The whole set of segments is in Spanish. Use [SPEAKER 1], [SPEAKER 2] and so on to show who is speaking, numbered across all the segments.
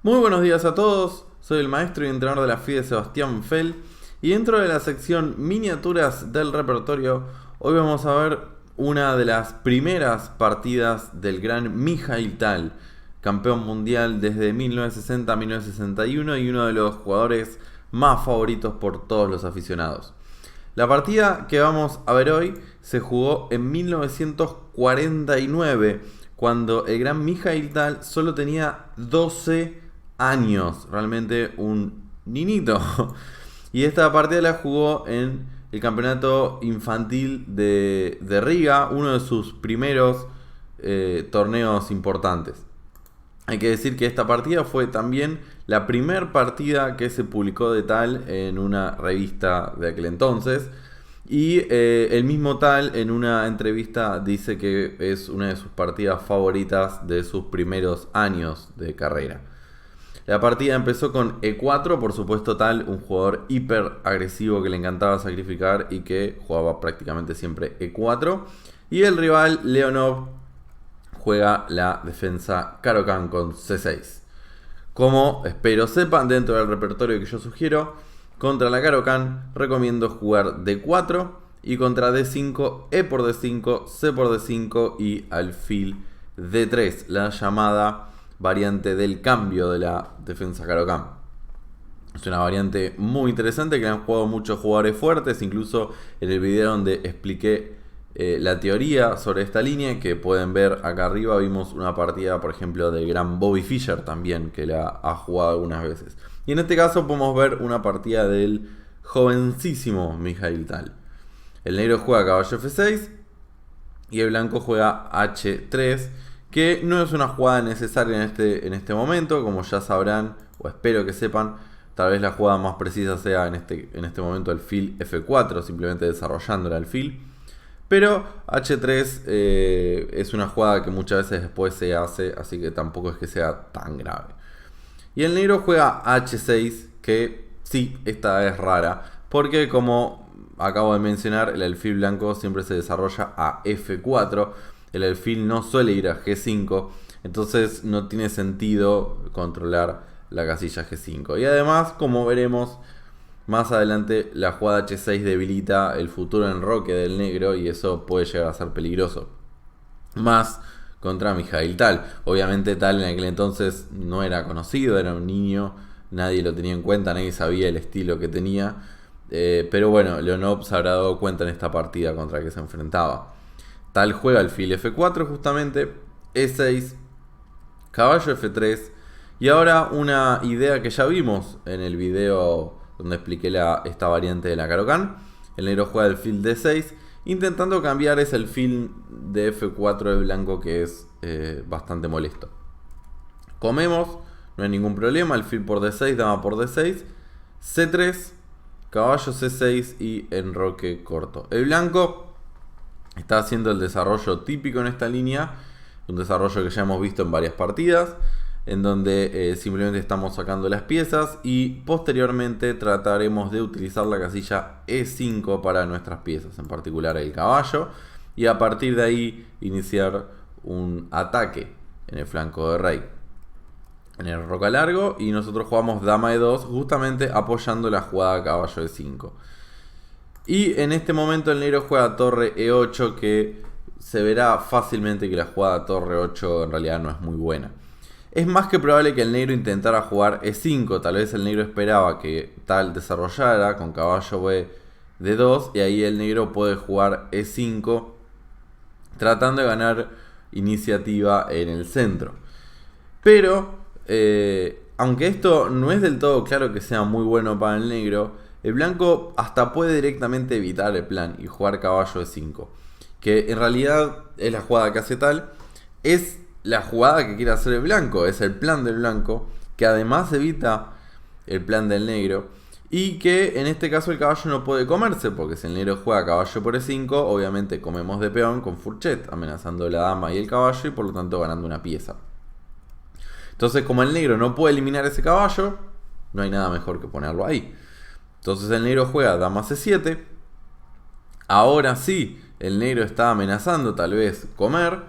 [SPEAKER 1] Muy buenos días a todos, soy el maestro y entrenador de la FIDE Sebastián Fell y dentro de la sección miniaturas del repertorio hoy vamos a ver una de las primeras partidas del gran Mikhail Tal, campeón mundial desde 1960 a 1961 y uno de los jugadores más favoritos por todos los aficionados. La partida que vamos a ver hoy se jugó en 1949, cuando el gran Mikhail Tal solo tenía 12 años, realmente un niñito. Y esta partida la jugó en el campeonato infantil de Riga, uno de sus primeros torneos importantes. Hay que decir que esta partida fue también la primera partida que se publicó de Tal en una revista de aquel entonces. Y el mismo Tal en una entrevista dice que es una de sus partidas favoritas de sus primeros años de carrera. La partida empezó con E4, por supuesto Tal, un jugador hiper agresivo que le encantaba sacrificar y que jugaba prácticamente siempre E4. Y el rival, Leonov, juega la defensa Caro-Kann con C6. Como espero sepan, dentro del repertorio que yo sugiero, contra la Caro-Kann recomiendo jugar D4 y contra D5, E por D5, C por D5 y alfil D3, la llamada variante del cambio de la defensa Caro-Kann. Es una variante muy interesante que han jugado muchos jugadores fuertes, incluso en el video donde expliqué la teoría sobre esta línea, que pueden ver acá arriba, vimos una partida, por ejemplo, del gran Bobby Fischer también, que la ha jugado algunas veces. Y en este caso podemos ver una partida del jovencísimo Mikhail Tal. El negro juega caballo F6 y el blanco juega H3, que no es una jugada necesaria en este momento, como ya sabrán, o espero que sepan. Tal vez la jugada más precisa sea en este momento alfil F4, simplemente desarrollando el alfil. Pero H3 es una jugada que muchas veces después se hace, así que tampoco es que sea tan grave. Y el negro juega H6, que sí, esta es rara, porque como acabo de mencionar, el alfil blanco siempre se desarrolla a F4. El alfil no suele ir a G5, entonces no tiene sentido controlar la casilla G5. Y además, como veremos más adelante, la jugada H6 debilita el futuro enroque del negro y eso puede llegar a ser peligroso. Más contra Mikhail Tal. Obviamente Tal en aquel entonces no era conocido, era un niño, nadie lo tenía en cuenta, nadie sabía el estilo que tenía. Pero bueno, Leonov se habrá dado cuenta en esta partida contra la que se enfrentaba. Tal juega alfil F4 justamente, E6, caballo F3 y ahora una idea que ya vimos en el video donde expliqué esta variante de la Caro-Kann. El negro juega alfil D6 intentando cambiar ese alfil de F4 de blanco que es bastante molesto. Comemos, no hay ningún problema, alfil por D6, dama por D6, C3, caballo C6 y enroque corto. El blanco está haciendo el desarrollo típico en esta línea, un desarrollo que ya hemos visto en varias partidas, en donde simplemente estamos sacando las piezas y posteriormente trataremos de utilizar la casilla E5 para nuestras piezas, en particular el caballo, y a partir de ahí iniciar un ataque en el flanco de rey. En el roca largo y nosotros jugamos dama E2 justamente apoyando la jugada caballo E5. Y en este momento el negro juega torre E8, que se verá fácilmente que la jugada torre 8 en realidad no es muy buena. Es más que probable que el negro intentara jugar E5, tal vez el negro esperaba que Tal desarrollara con caballo B D2 y ahí el negro puede jugar E5 tratando de ganar iniciativa en el centro. Pero aunque esto no es del todo claro que sea muy bueno para el negro, el blanco hasta puede directamente evitar el plan y jugar caballo E5, que en realidad es la jugada que hace Tal, es la jugada que quiere hacer el blanco, es el plan del blanco, que además evita el plan del negro, y que en este caso el caballo no puede comerse, porque si el negro juega caballo por E5, obviamente comemos de peón con Fourchette, amenazando la dama y el caballo, y por lo tanto ganando una pieza. Entonces, como el negro no puede eliminar ese caballo, no hay nada mejor que ponerlo ahí. Entonces el negro juega dama C7. Ahora sí, el negro está amenazando tal vez comer.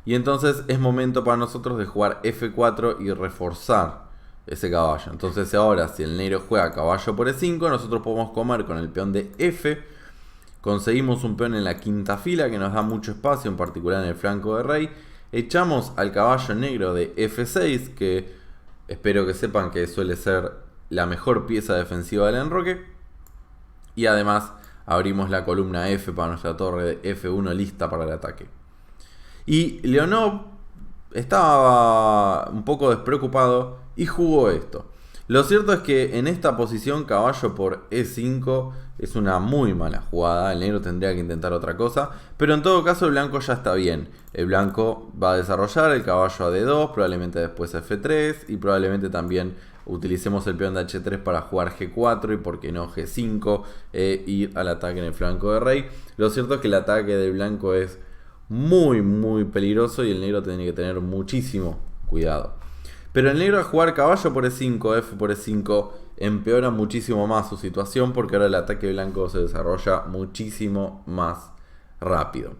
[SPEAKER 1] Y entonces es momento para nosotros de jugar F4 y reforzar ese caballo. Entonces ahora si el negro juega caballo por E5, nosotros podemos comer con el peón de F. Conseguimos un peón en la quinta fila que nos da mucho espacio, en particular en el flanco de rey. Echamos al caballo negro de F6, que espero que sepan que suele ser la mejor pieza defensiva del enroque. Y además abrimos la columna F para nuestra torre de F1 lista para el ataque. Y Leonov estaba un poco despreocupado y jugó esto. Lo cierto es que en esta posición caballo por E5 es una muy mala jugada. El negro tendría que intentar otra cosa, pero en todo caso el blanco ya está bien. El blanco va a desarrollar el caballo a D2, probablemente después a F3 y probablemente también utilicemos el peón de H3 para jugar G4 y por qué no G5 e ir al ataque en el flanco de rey. Lo cierto es que el ataque del blanco es muy peligroso y el negro tiene que tener muchísimo cuidado. Pero el negro al jugar caballo por E5, F por E5, empeora muchísimo más su situación porque ahora el ataque blanco se desarrolla muchísimo más rápido.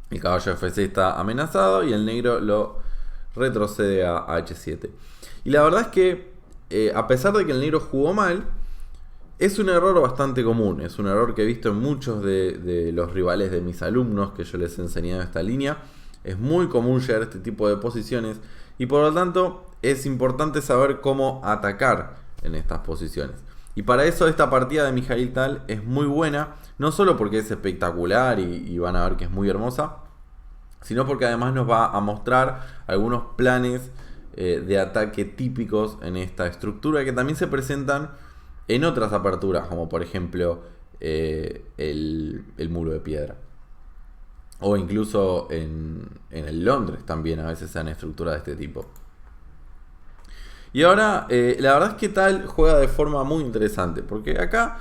[SPEAKER 1] El caballo F6 está amenazado y el negro lo retrocede a H7. Y la verdad es que a pesar de que el negro jugó mal, es un error bastante común. Es un error que he visto en muchos de los rivales de mis alumnos que yo les he enseñado esta línea. Es muy común llegar a este tipo de posiciones y por lo tanto es importante saber cómo atacar en estas posiciones. Y para eso esta partida de Mikhail Tal es muy buena, no solo porque es espectacular y van a ver que es muy hermosa, sino porque además nos va a mostrar algunos planes de ataque típicos en esta estructura que también se presentan en otras aperturas, como por ejemplo el muro de piedra. O incluso en el Londres también a veces se dan estructuras de este tipo. Y ahora, la verdad es que Tal juega de forma muy interesante, porque acá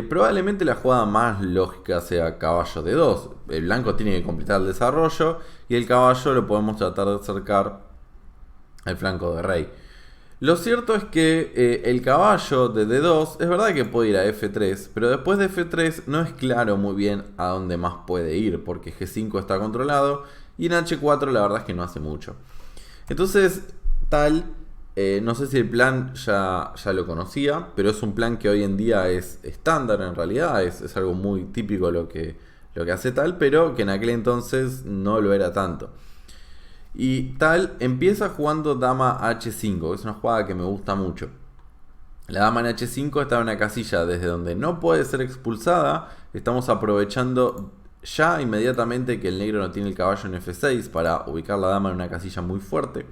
[SPEAKER 1] probablemente la jugada más lógica sea caballo de 2. El blanco tiene que completar el desarrollo y el caballo lo podemos tratar de acercar al flanco de rey. Lo cierto es que el caballo de D2 es verdad que puede ir a F3, pero después de F3 no es claro muy bien a dónde más puede ir, porque G5 está controlado y en H4 la verdad es que no hace mucho. Entonces Tal, no sé si el plan ya lo conocía, pero es un plan que hoy en día es estándar en realidad, es algo muy típico lo que hace Tal, pero que en aquel entonces no lo era tanto. Y Tal empieza jugando dama H5, que es una jugada que me gusta mucho. La dama en H5 está en una casilla desde donde no puede ser expulsada. Estamos aprovechando ya inmediatamente que el negro no tiene el caballo en F6 para ubicar la dama en una casilla muy fuerte.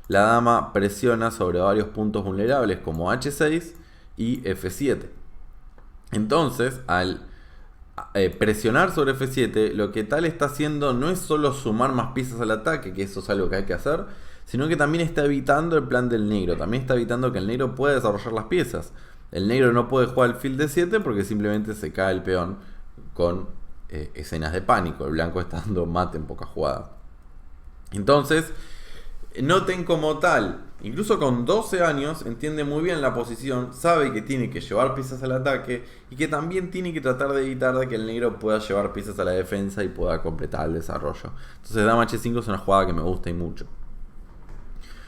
[SPEAKER 1] La dama presiona sobre varios puntos vulnerables como H6 y F7. Entonces, al presionar sobre F7, lo que Tal está haciendo no es solo sumar más piezas al ataque, que eso es algo que hay que hacer, sino que también está evitando el plan del negro, también está evitando que el negro pueda desarrollar las piezas. El negro no puede jugar alfil D7 porque simplemente se cae el peón con escenas de pánico. El blanco está dando mate en pocas jugadas. Entonces, noten como Tal, incluso con 12 años, entiende muy bien la posición, sabe que tiene que llevar piezas al ataque y que también tiene que tratar de evitar de que el negro pueda llevar piezas a la defensa y pueda completar el desarrollo. Entonces dama H5 es una jugada que me gusta y mucho.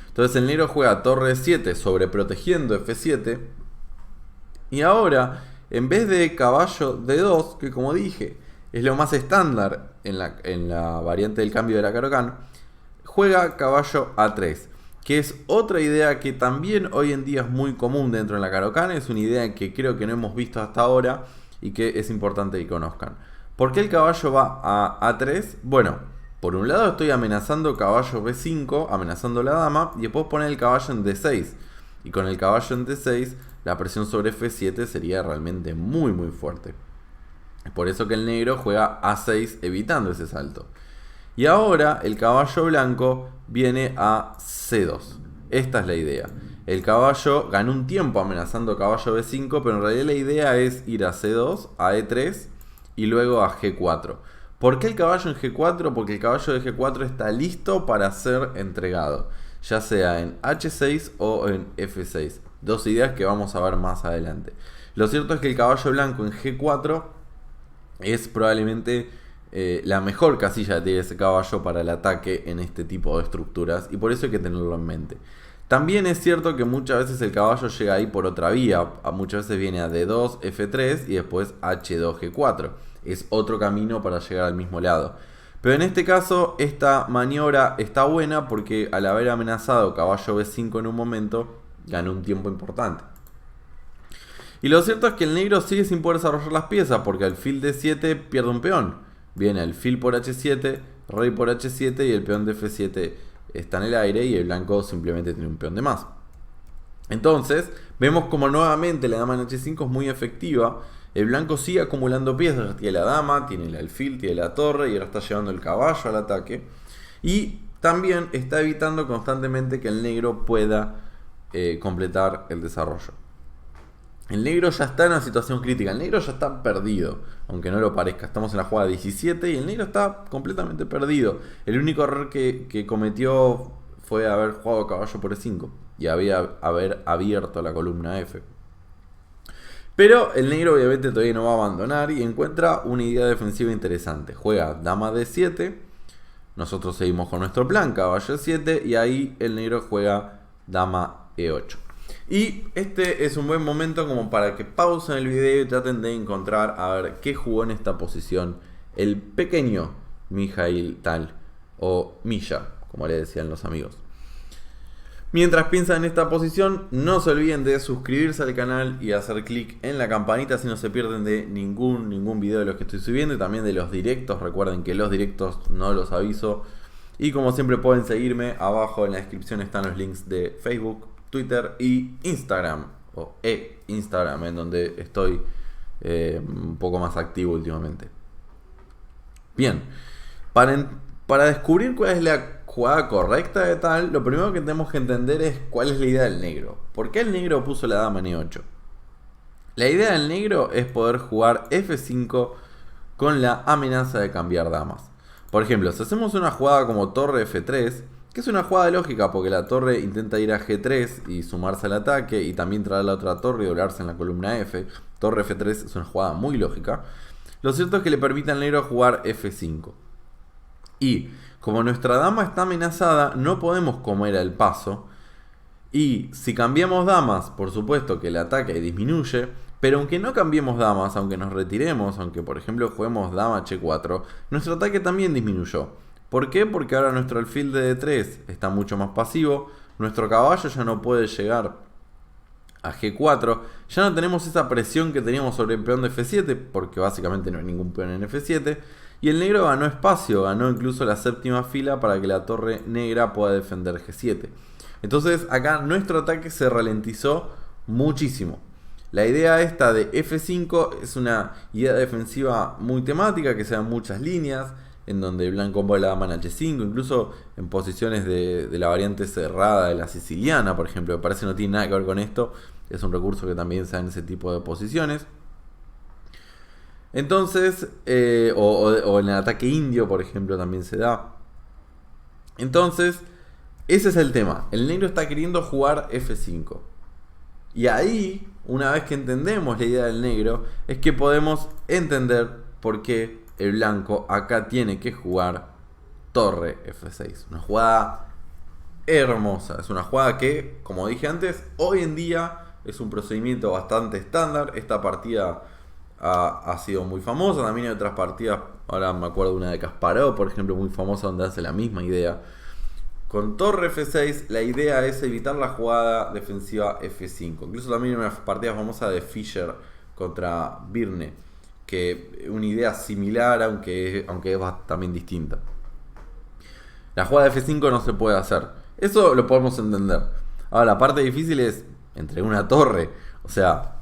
[SPEAKER 1] Entonces el negro juega torre 7 sobre protegiendo F7 y ahora, en vez de caballo D2, que como dije es lo más estándar en la variante del cambio de la Caro-Kann, juega caballo A3, que es otra idea que también hoy en día es muy común dentro de la Caro-Kann. Es una idea que creo que no hemos visto hasta ahora y que es importante que conozcan. ¿Por qué el caballo va a A3? Bueno, por un lado estoy amenazando caballo B5, amenazando la dama, y después poner el caballo en D6. Y con el caballo en D6, la presión sobre F7 sería realmente muy fuerte. Es por eso que el negro juega A6 evitando ese salto. Y ahora el caballo blanco viene a C2. Esta es la idea. El caballo ganó un tiempo amenazando caballo B5, pero en realidad la idea es ir a C2, a E3 y luego a G4. ¿Por qué el caballo en G4? Porque el caballo de G4 está listo para ser entregado, ya sea en H6 o en F6. Dos ideas que vamos a ver más adelante. Lo cierto es que el caballo blanco en G4 es probablemente la mejor casilla que tiene ese caballo para el ataque en este tipo de estructuras, y por eso hay que tenerlo en mente. También es cierto que muchas veces el caballo llega ahí por otra vía, muchas veces viene a D2, F3 y después H2, G4. Es otro camino para llegar al mismo lado. Pero en este caso esta maniobra está buena porque al haber amenazado caballo B5 en un momento, ganó un tiempo importante. Y lo cierto es que el negro sigue sin poder desarrollar las piezas porque alfil D7 pierde un peón. Viene alfil por H7, rey por H7 y el peón de F7 está en el aire y el blanco simplemente tiene un peón de más. Entonces, vemos como nuevamente la dama en H5 es muy efectiva. El blanco sigue acumulando piezas, tiene la dama, tiene el alfil, tiene la torre y ahora está llevando el caballo al ataque. Y también está evitando constantemente que el negro pueda completar el desarrollo. El negro ya está en una situación crítica, el negro ya está perdido, aunque no lo parezca. Estamos en la jugada 17 y el negro está completamente perdido. El único error que cometió fue haber jugado caballo por E5 y haber abierto la columna F. Pero el negro obviamente todavía no va a abandonar y encuentra una idea defensiva interesante. Juega dama D7, nosotros seguimos con nuestro plan, caballo E7 y ahí el negro juega dama E8. Y este es un buen momento como para que pausen el video y traten de encontrar a ver qué jugó en esta posición el pequeño Mikhail Tal, o Misha, como le decían los amigos. Mientras piensan en esta posición, no se olviden de suscribirse al canal y hacer clic en la campanita si no se pierden de ningún video de los que estoy subiendo y también de los directos. Recuerden que los directos no los aviso. Y como siempre pueden seguirme, abajo en la descripción están los links de Facebook, Twitter y Instagram, o Instagram, en donde estoy un poco más activo últimamente. Bien, para descubrir cuál es la jugada correcta de Tal, lo primero que tenemos que entender es cuál es la idea del negro. ¿Por qué el negro puso la dama en E8? La idea del negro es poder jugar F5 con la amenaza de cambiar damas. Por ejemplo, si hacemos una jugada como torre F3, que es una jugada lógica porque la torre intenta ir a G3 y sumarse al ataque y también traer la otra torre y doblarse en la columna F. Torre F3 es una jugada muy lógica. Lo cierto es que le permite al negro jugar F5. Y como nuestra dama está amenazada, no podemos comer al paso. Y si cambiamos damas, por supuesto que el ataque disminuye. Pero aunque no cambiemos damas, aunque nos retiremos, aunque por ejemplo juguemos dama H4, nuestro ataque también disminuyó. ¿Por qué? Porque ahora nuestro alfil de D3 está mucho más pasivo, nuestro caballo ya no puede llegar a G4, ya no tenemos esa presión que teníamos sobre el peón de F7, porque básicamente no hay ningún peón en F7, y el negro ganó espacio, ganó incluso la séptima fila para que la torre negra pueda defender G7. Entonces acá nuestro ataque se ralentizó muchísimo. La idea esta de F5 es una idea defensiva muy temática, que se dan muchas líneas, en donde el blanco pone la dama en H5, incluso en posiciones de la variante cerrada de la siciliana, por ejemplo. Me parece que no tiene nada que ver con esto, es un recurso que también se da en ese tipo de posiciones. Entonces, o en el ataque indio, por ejemplo, también se da. Entonces, ese es el tema. El negro está queriendo jugar F5. Y ahí, una vez que entendemos la idea del negro, es que podemos entender por qué el blanco acá tiene que jugar torre F6. Una jugada hermosa. Es una jugada que, como dije antes, hoy en día es un procedimiento bastante estándar. Esta partida ha sido muy famosa. También hay otras partidas, ahora me acuerdo de una de Kasparov, por ejemplo, muy famosa, donde hace la misma idea. Con torre F6 la idea es evitar la jugada defensiva F5. Incluso también hay una partida famosa de Fischer contra Birne, que una idea similar, aunque es también distinta. La jugada de F5 no se puede hacer. Eso lo podemos entender. Ahora, la parte difícil es entregar una torre. O sea,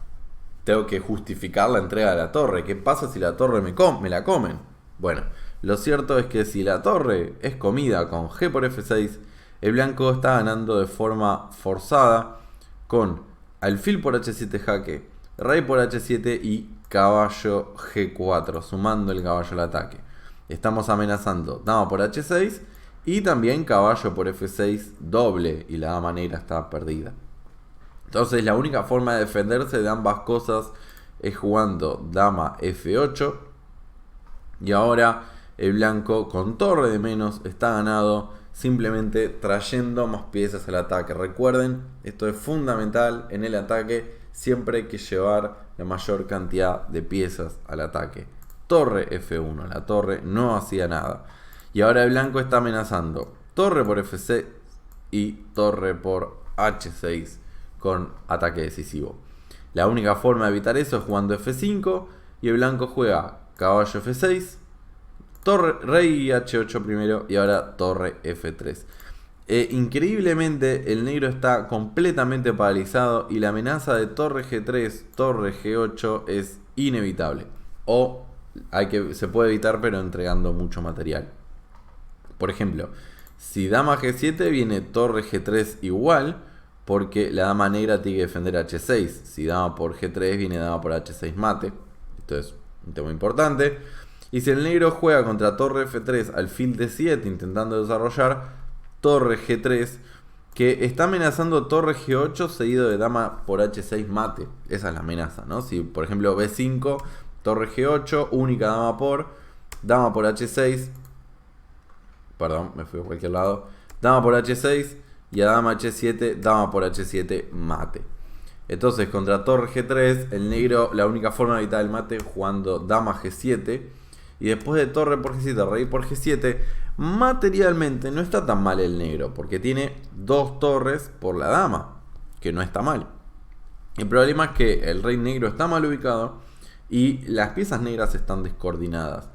[SPEAKER 1] tengo que justificar la entrega de la torre. ¿Qué pasa si la torre me la comen? Bueno, lo cierto es que si la torre es comida con G por F6, el blanco está ganando de forma forzada con alfil por H7 jaque, rey por H7 y caballo G4, sumando el caballo al ataque. Estamos amenazando dama por H6 y también caballo por F6 doble, y la dama negra está perdida. Entonces la única forma de defenderse de ambas cosas es jugando dama F8. Y ahora el blanco con torre de menos está ganado simplemente trayendo más piezas al ataque. Recuerden, esto es fundamental en el ataque, siempre hay que llevar la mayor cantidad de piezas al ataque. Torre F1, la torre no hacía nada. Y ahora el blanco está amenazando torre por F6 y torre por H6 con ataque decisivo. La única forma de evitar eso es jugando F5 y el blanco juega caballo F6, torre, rey H8 primero y ahora torre F3. Increíblemente el negro está completamente paralizado y la amenaza de torre G3, torre G8 es inevitable. O se puede evitar pero entregando mucho material. Por ejemplo, si dama G7 viene torre G3 igual, porque la dama negra tiene que defender H6. Si dama por G3 viene dama por H6 mate. Esto es un tema importante. Y si el negro juega contra torre F3 alfil D7 intentando desarrollar torre G3, que está amenazando torre G8 seguido de dama por H6 mate. Esa es la amenaza, ¿no? Si por ejemplo B5, torre G8, única dama por H6. Perdón, me fui a cualquier lado. Dama por H6 y a dama H7, dama por H7 mate. Entonces contra torre G3, el negro, la única forma de evitar el mate jugando dama G7. Y después de torre por G7, rey por G7, materialmente no está tan mal el negro, porque tiene dos torres por la dama, que no está mal. El problema es que el rey negro está mal ubicado y las piezas negras están descoordinadas.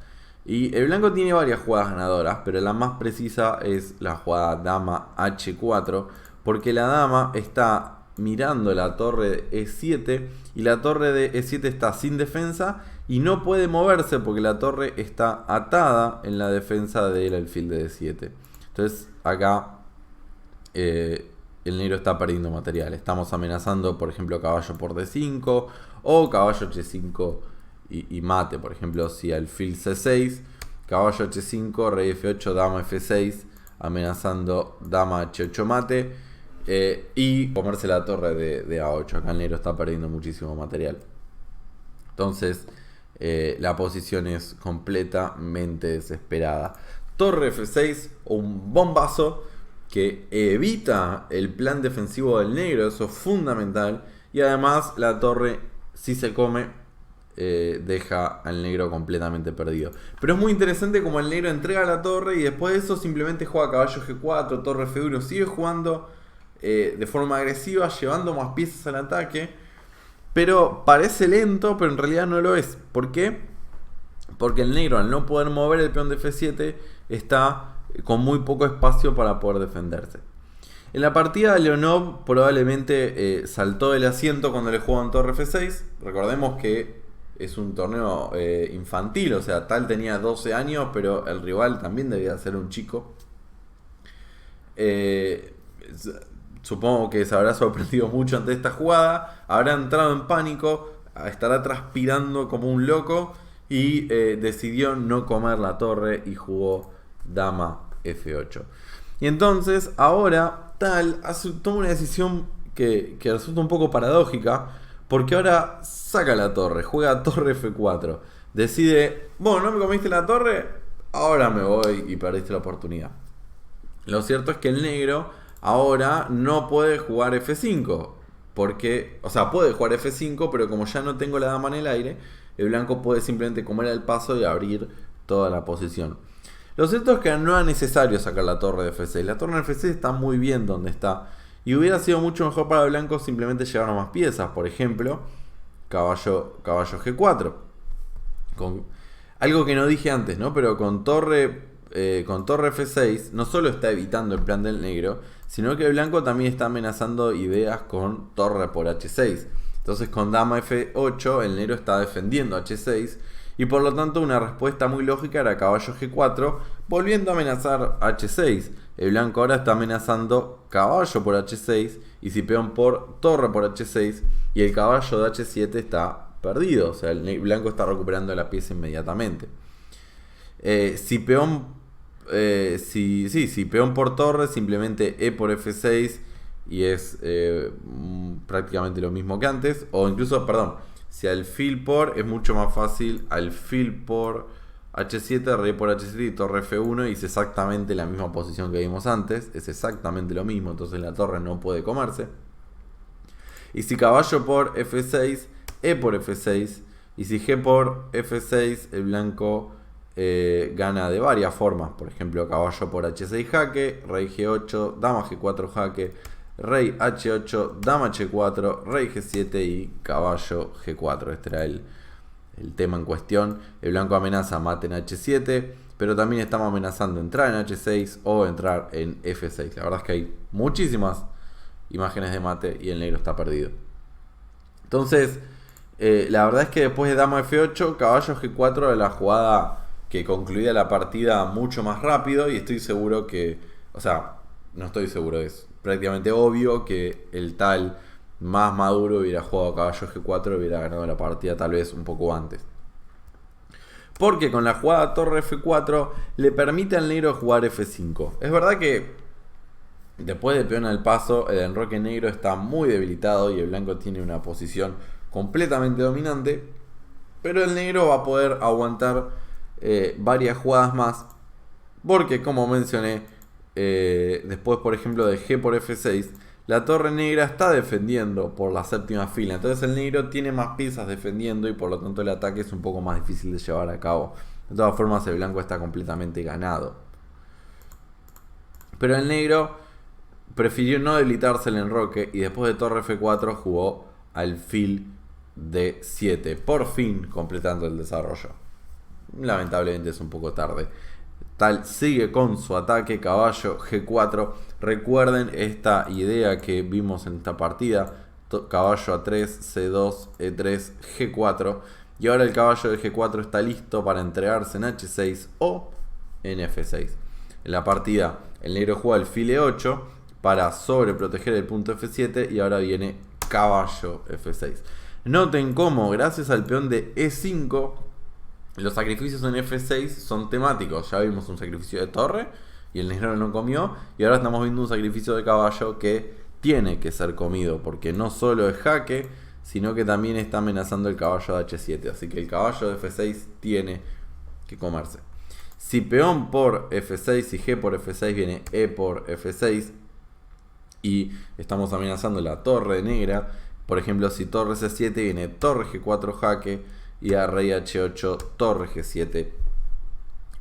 [SPEAKER 1] Y el blanco tiene varias jugadas ganadoras, pero la más precisa es la jugada dama H4, porque la dama está mirando la torre de E7 y la torre de E7 está sin defensa y no puede moverse porque la torre está atada en la defensa del alfil de D7. Entonces acá el negro está perdiendo material. Estamos amenazando, por ejemplo, caballo por D5 o caballo H5 y mate. Por ejemplo, si alfil C6, caballo H5, rey F8, dama F6, amenazando dama H8 mate. Y comerse la torre de A8. Acá el negro está perdiendo muchísimo material. Entonces la posición es completamente desesperada. Torre F6, un bombazo que evita el plan defensivo del negro. Eso es fundamental. Y además la torre, si se come, deja al negro completamente perdido. Pero es muy interesante como el negro entrega la torre y después de eso simplemente juega caballo G4, torre F1. Sigue jugando de forma agresiva, llevando más piezas al ataque, pero parece lento, pero en realidad no lo es. ¿Por qué? Porque el negro, al no poder mover el peón de F7, está con muy poco espacio para poder defenderse. En la partida, Leonov probablemente saltó del asiento cuando le jugó en torre F6. Recordemos que es un torneo infantil, o sea, Tal tenía 12 años, pero el rival también debía ser un chico. Supongo que se habrá sorprendido mucho ante esta jugada, habrá entrado en pánico, estará transpirando como un loco y decidió no comer la torre y jugó dama F8. Y entonces ahora Tal toma una decisión que resulta un poco paradójica, porque ahora saca la torre, juega torre F4, decide, bueno, no me comiste la torre, ahora me voy y perdiste la oportunidad. Lo cierto es que el negro ahora no puede jugar F5, porque, o sea, puede jugar F5, pero como ya no tengo la dama en el aire, el blanco puede simplemente comer el paso y abrir toda la posición. Lo cierto es que no es necesario sacar la torre de F6. La torre de F6 está muy bien donde está. Y hubiera sido mucho mejor para el blanco simplemente llevar a más piezas. Por ejemplo, caballo G4. Algo que no dije antes, ¿no? Pero con torre F6 no solo está evitando el plan del negro, sino que el blanco también está amenazando ideas con torre por H6. Entonces con dama F8 el negro está defendiendo H6 y por lo tanto una respuesta muy lógica era caballo G4 volviendo a amenazar H6. El blanco ahora está amenazando caballo por H6 y si peón por torre por H6 y el caballo de H7 está perdido, o sea el blanco está recuperando la pieza inmediatamente. Si peón por torre, simplemente E por F6 y es prácticamente lo mismo que antes. O incluso, perdón, si alfil por es mucho más fácil alfil por H7, rey por H7 y torre F1, y es exactamente la misma posición que vimos antes, es exactamente lo mismo, entonces la torre no puede comerse. Y si caballo por F6, E por F6, y si G por F6, el blanco gana de varias formas, por ejemplo caballo por H6 jaque, rey G8, dama G4 jaque, rey H8, dama H4, rey G7 y caballo G4. Este era el tema en cuestión. El blanco amenaza mate en H7, pero también estamos amenazando entrar en H6 o entrar en F6. La verdad es que hay muchísimas imágenes de mate y el negro está perdido. Entonces, la verdad es que después de dama F8, caballo G4 era la jugada que concluía la partida mucho más rápido, y estoy seguro que, o sea, no estoy seguro, es prácticamente obvio que el tal más maduro hubiera jugado caballo G4 y hubiera ganado la partida tal vez un poco antes. Porque con la jugada torre F4 le permite al negro jugar F5. Es verdad que después de peón al paso, el enroque negro está muy debilitado y el blanco tiene una posición completamente dominante, pero el negro va a poder aguantar varias jugadas más, porque como mencioné, después por ejemplo de G por F6, la torre negra está defendiendo por la séptima fila, entonces el negro tiene más piezas defendiendo y por lo tanto el ataque es un poco más difícil de llevar a cabo. De todas formas, el blanco está completamente ganado, pero el negro prefirió no debilitarse el enroque y después de torre F4 jugó alfil D7, por fin completando el desarrollo. Lamentablemente es un poco tarde. Tal sigue con su ataque, caballo G4. Recuerden esta idea que vimos en esta partida: caballo A3, C2, E3, G4. Y ahora el caballo de G4 está listo para entregarse en H6 o en F6. En la partida el negro juega alfil E8 para sobreproteger el punto F7 y ahora viene caballo F6. Noten cómo gracias al peón de E5 los sacrificios en F6 son temáticos. Ya vimos un sacrificio de torre y el negro no comió, y ahora estamos viendo un sacrificio de caballo que tiene que ser comido, porque no solo es jaque, sino que también está amenazando el caballo de H7, así que el caballo de F6 tiene que comerse. Si peón por F6 y G por F6, viene E por F6 y estamos amenazando la torre negra. Por ejemplo, si torre C7, viene torre G4 jaque y a rey H8, torre G7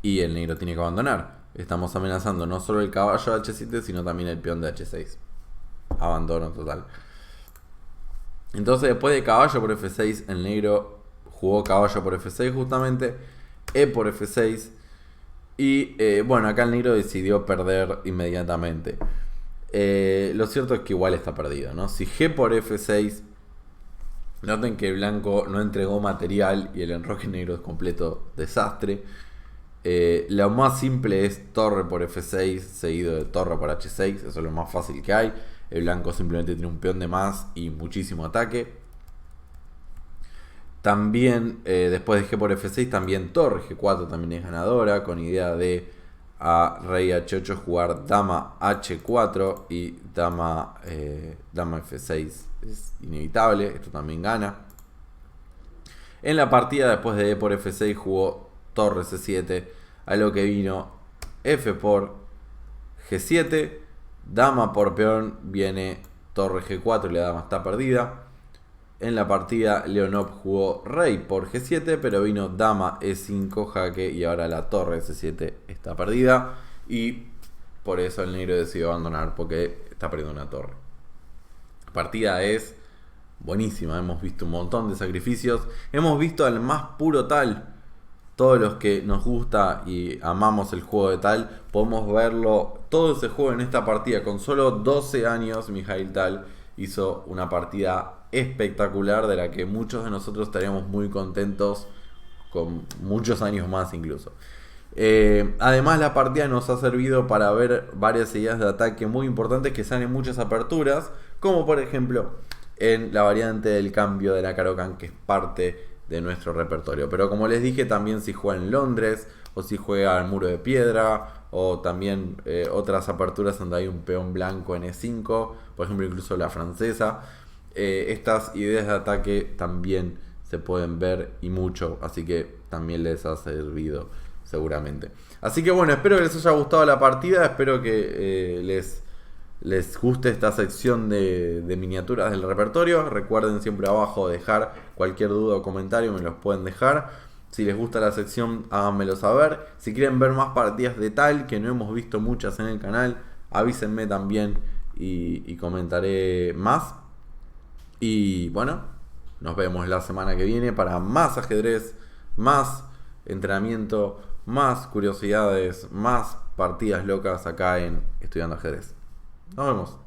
[SPEAKER 1] y el negro tiene que abandonar. Estamos amenazando no solo el caballo de H7, sino también el peón de H6. Abandono total. Entonces, después de caballo por F6, el negro jugó caballo por F6 justamente, E por F6 y bueno, acá el negro decidió perder inmediatamente. Lo cierto es que igual está perdido, ¿no? Si G por F6, noten que el blanco no entregó material y el enroque negro es completo desastre. Lo más simple es torre por F6 seguido de torre por H6, eso es lo más fácil que hay. El blanco simplemente tiene un peón de más y muchísimo ataque. También después de G por F6, también torre G4 también es ganadora, con idea de a rey H8 jugar dama H4 y dama F6 es inevitable, esto también gana. En la partida después de E por F6 jugó torre C7, a lo que vino F por G7, dama por peón, viene torre G4 y la dama está perdida. En la partida Leonov jugó rey por G7, pero vino dama E5 jaque y ahora la torre C7 está perdida y por eso el negro decidió abandonar, porque está perdiendo una torre. La partida es buenísima, hemos visto un montón de sacrificios, hemos visto al más puro tal. Todos los que nos gusta y amamos el juego de tal, podemos verlo, todo ese juego en esta partida. Con solo 12 años, Mikhail Tal hizo una partida espectacular de la que muchos de nosotros estaríamos muy contentos con muchos años más incluso. Además, la partida nos ha servido para ver varias ideas de ataque muy importantes que salen en muchas aperturas, como por ejemplo en la variante del cambio de la Caro-Kann, que es parte de nuestro repertorio. Pero como les dije, también si juega en Londres o si juega al muro de piedra, o también otras aperturas donde hay un peón blanco en E5, por ejemplo incluso la francesa, estas ideas de ataque también se pueden ver y mucho, así que también les ha servido seguramente. Así que bueno, espero que les haya gustado la partida, espero que les guste esta sección de miniaturas del repertorio. Recuerden siempre abajo dejar cualquier duda o comentario, me los pueden dejar. Si les gusta la sección, háganmelo saber. Si quieren ver más partidas de tal, que no hemos visto muchas en el canal, avísenme también y comentaré más. Y bueno, nos vemos la semana que viene para más ajedrez, más entrenamiento, más curiosidades, más partidas locas acá en Estudiando Ajedrez. Nos vemos.